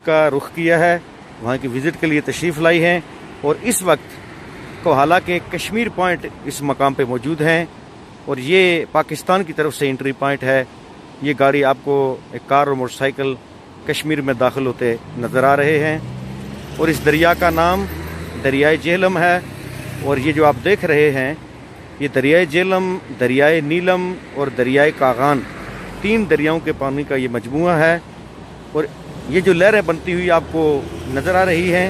کا رخ کیا ہے، وہاں کی وزٹ کے لیے تشریف لائی ہیں، اور اس وقت کوہالہ کے کشمیر پوائنٹ اس مقام پہ موجود ہیں، اور یہ پاکستان کی طرف سے انٹری پوائنٹ ہے۔ یہ گاڑی آپ کو ایک کار اور موٹر سائیکل کشمیر میں داخل ہوتے نظر آ رہے ہیں، اور اس دریا کا نام دریائے جہلم ہے، اور یہ جو آپ دیکھ رہے ہیں یہ دریائے جہلم، دریائے نیلم اور دریائے کاغان، 3 دریاؤں کے پانی کا یہ مجموعہ ہے، اور یہ جو لہریں بنتی ہوئی آپ کو نظر آ رہی ہیں،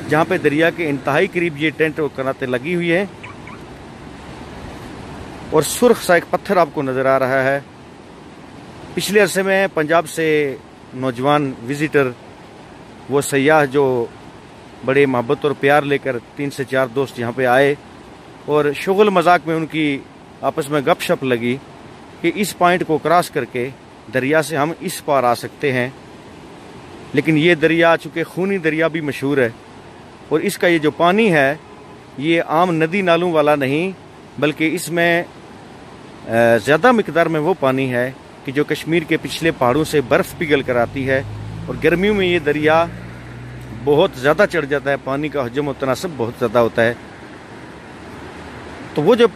جہاں پہ دریا کے انتہائی قریب یہ ٹینٹ اور کناتیں لگی ہوئی ہیں، اور سرخ سا ایک پتھر آپ کو نظر آ رہا ہے۔ پچھلے عرصے میں پنجاب سے نوجوان وزٹر، وہ سیاح جو بڑے محبت اور پیار لے کر 3 سے 4 دوست یہاں پہ آئے، اور شغل مذاق میں ان کی آپس میں گپ شپ لگی کہ اس پوائنٹ کو کراس کر کے دریا سے ہم اس پار آ سکتے ہیں، لیکن یہ دریا چونکہ خونی دریا بھی مشہور ہے، اور اس کا یہ جو پانی ہے یہ عام ندی نالوں والا نہیں، بلکہ اس میں زیادہ مقدار میں وہ پانی ہے کہ جو کشمیر کے پچھلے پہاڑوں سے برف پگھل کر آتی ہے، اور گرمیوں میں یہ دریا بہت زیادہ چڑھ جاتا ہے، پانی کا حجم و تناسب بہت زیادہ ہوتا ہے۔ تو وہ جو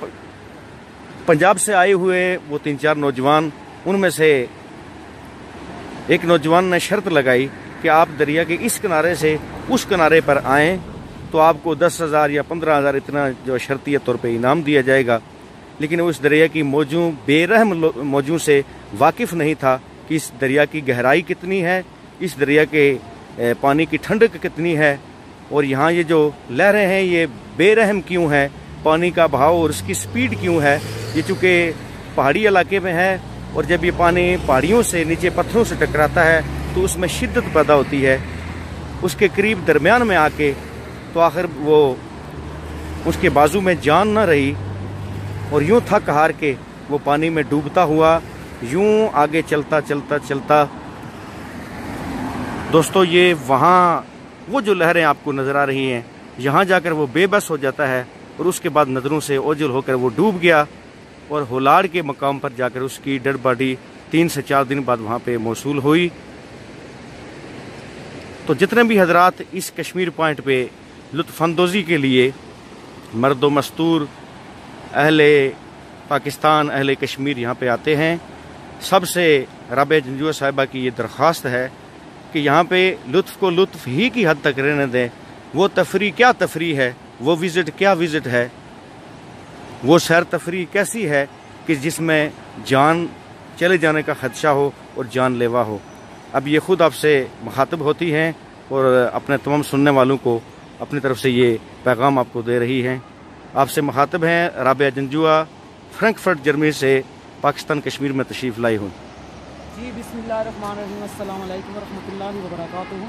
پنجاب سے آئے ہوئے وہ 3-4 نوجوان، ان میں سے ایک نوجوان نے شرط لگائی کہ آپ دریا کے اس کنارے سے اس کنارے پر آئیں تو آپ کو 10,000 یا 15,000 اتنا جو شرطیہ طور پہ انعام دیا جائے گا، لیکن وہ اس دریا کی موجوں، بے رحم موجوں سے واقف نہیں تھا کہ اس دریا کی گہرائی کتنی ہے، اس دریا کے پانی کی ٹھنڈک کتنی ہے، اور یہاں یہ جو لہریں ہیں یہ بے رحم کیوں ہیں، پانی کا بہاؤ اور اس کی سپیڈ کیوں ہے۔ یہ چونکہ پہاڑی علاقے میں ہے، اور جب یہ پانی پہاڑیوں سے نیچے پتھروں سے ٹکراتا ہے تو اس میں شدت پیدا ہوتی ہے، اس کے قریب درمیان میں آ کے تو آخر وہ اس کے بازو میں جان نہ رہی، اور یوں تھک ہار کے وہ پانی میں ڈوبتا ہوا یوں آگے چلتا چلتا چلتا دوستو، یہ وہاں وہ جو لہریں آپ کو نظر آ رہی ہیں، یہاں جا کر وہ بے بس ہو جاتا ہے، اور اس کے بعد نظروں سے اوجھل ہو کر وہ ڈوب گیا، اور ہولاڑ کے مقام پر جا کر اس کی ڈیڈ باڈی 3 سے 4 دن بعد وہاں پہ موصول ہوئی۔ تو جتنے بھی حضرات اس کشمیر پوائنٹ پہ لطف اندوزی کے لیے، مرد و مستور، اہل پاکستان، اہل کشمیر یہاں پہ آتے ہیں، سب سے رابعہ جنجوعہ صاحبہ کی یہ درخواست ہے کہ یہاں پہ لطف کو لطف ہی کی حد تک رہنے دیں۔ وہ تفریح کیا تفریح ہے، وہ وزٹ کیا وزٹ ہے، وہ سیر تفریح کیسی ہے کہ جس میں جان چلے جانے کا خدشہ ہو اور جان لیوا ہو۔ اب یہ خود آپ سے مخاطب ہوتی ہیں اور اپنے تمام سننے والوں کو اپنی طرف سے یہ پیغام آپ کو دے رہی ہیں۔ آپ سے مخاطب ہیں رابعہ جنجوعہ، فرینکفرٹ جرمنی سے پاکستان کشمیر میں تشریف لائی ہوں۔ جی بسم اللہ الرحمن الرحیم، السلام علیکم ورحمۃ اللہ وبرکاتہ۔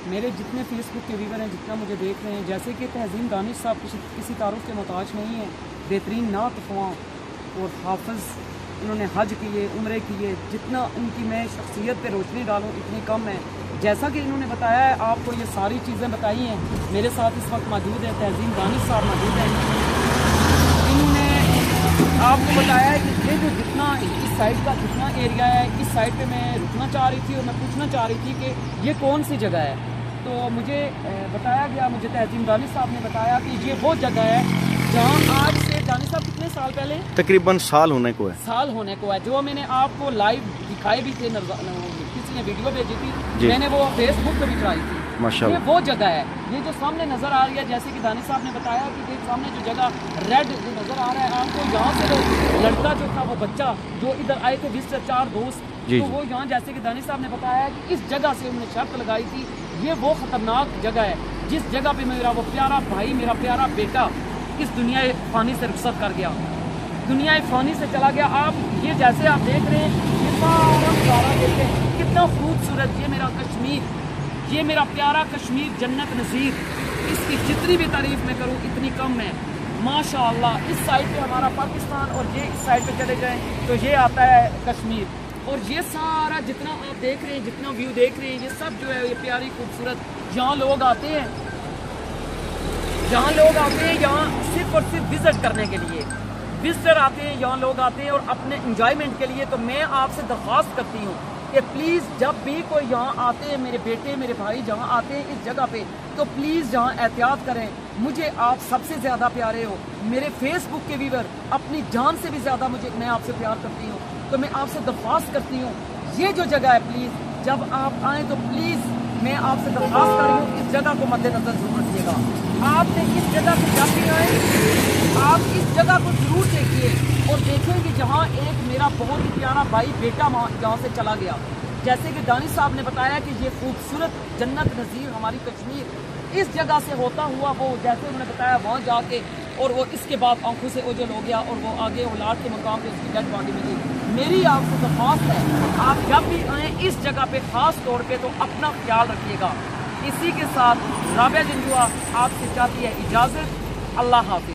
میرے جتنے فیس بک کے ویور ہیں، جتنا مجھے دیکھ رہے ہیں، جیسے کہ تہذیب دانش صاحب کسی تعارف کے محتاج نہیں ہیں، بہترین نعت خواں اور حافظ، انہوں نے حج کیے، عمرے کیے، جتنا ان کی میں شخصیت پہ روشنی ڈالوں اتنی کم ہے۔ جیسا کہ انہوں نے بتایا ہے، آپ کو یہ ساری چیزیں بتائی ہیں، میرے ساتھ اس وقت موجود ہے تہذیب دانش صاحب موجود ہیں، انہوں نے آپ کو بتایا ہے کہ یہ جو جتنا اس سائڈ کا جتنا ایریا ہے، اس سائڈ پہ میں رکنا چاہ رہی تھی اور میں پوچھنا چاہ رہی تھی کہ یہ کون سی جگہ ہے، تو مجھے بتایا گیا، مجھے تہذیب دانش صاحب نے بتایا کہ یہ وہ جگہ ہے جہاں آج سے دانش صاحب کتنے سال پہلے تقریباً سال ہونے کو ہے، جو میں نے آپ کو لائیو دکھائے بھی تھے، کسی نے ویڈیو بھیجی تھی، میں نے وہ فیس بک پہ بھی ٹرائی تھی۔ یہ وہ جگہ ہے، یہ جو سامنے نظر آ رہی ہے، جیسے کہ دانش صاحب نے بتایا کہ یہ سامنے جو جگہ ریڈ جو نظر آ رہا ہے آپ کو، یہاں سے وہ لڑکا جو تھا، وہ بچہ جو ادھر آئے تھے 20 سے 4 دوست، تو وہ یہاں، جیسے کہ دانش صاحب نے بتایا کہ اس جگہ سے انہوں نے شرط لگائی تھی، یہ وہ خطرناک جگہ ہے جس جگہ پہ میرا وہ پیارا بھائی، میرا پیارا بیٹا اس دنیا فانی سے رخصت کر گیا، دنیا فانی سے چلا گیا۔ آپ یہ جیسے آپ دیکھ رہے ہیں، یہ سارا نظارہ دیکھیں کتنا خوبصورت، یہ میرا کشمیر، یہ میرا پیارا کشمیر جنت نظیر، اس کی جتنی بھی تعریف میں کروں اتنی کم ہے، ماشاءاللہ۔ اس سائڈ پہ ہمارا پاکستان اور یہ اس سائڈ پہ چلے جائیں تو یہ آتا ہے کشمیر، اور یہ سارا جتنا آپ دیکھ رہے ہیں، جتنا ویو دیکھ رہے ہیں، یہ سب جو ہے یہ پیاری خوبصورت، یہاں لوگ آتے ہیں، یہاں صرف اور صرف وزٹ کرنے کے لیے، وزٹر آتے ہیں، یہاں لوگ آتے ہیں اور اپنے انجوائمنٹ کے لیے۔ تو میں آپ سے درخواست کرتی ہوں کہ پلیز جب بھی کوئی یہاں آتے ہیں، میرے بیٹے میرے بھائی جہاں آتے ہیں اس جگہ پہ، تو پلیز جہاں احتیاط کریں. مجھے آپ سب سے زیادہ پیارے ہو، میرے فیس بک کے ویور اپنی جان سے بھی زیادہ میں آپ سے پیار کرتی ہوں. تو میں آپ سے درخواست کرتی ہوں یہ جو جگہ ہے پلیز جب آپ آئیں تو پلیز میں آپ سے درخواست کر رہی ہوں اس جگہ کو مد نظر ضرور رکھیے گا. آپ نے اس جگہ پہ جب بھی آئے آپ اس جگہ کو ضرور دیکھیے اور دیکھیں کہ جہاں ایک میرا بہت ہی پیارا بھائی بیٹا جہاں سے چلا گیا. جیسے کہ دانش صاحب نے بتایا کہ یہ خوبصورت جنت نظیر ہماری کشمیر اس جگہ سے ہوتا ہوا وہ جیسے انہوں نے بتایا وہاں جا کے اور وہ اس کے بعد آنکھوں سے اوجھل ہو گیا اور وہ آگے اولاد کے مقام پہ اس کی ڈیڈ باڈی ملی. میری آپ سے درخواست ہے آپ جب بھی آئیں اس جگہ پہ خاص طور پہ تو اپنا خیال رکھیے گا. اسی کے ساتھ رابعہ جنجوعہ آپ سے چاہتی ہے اجازت. اللہ حافظ.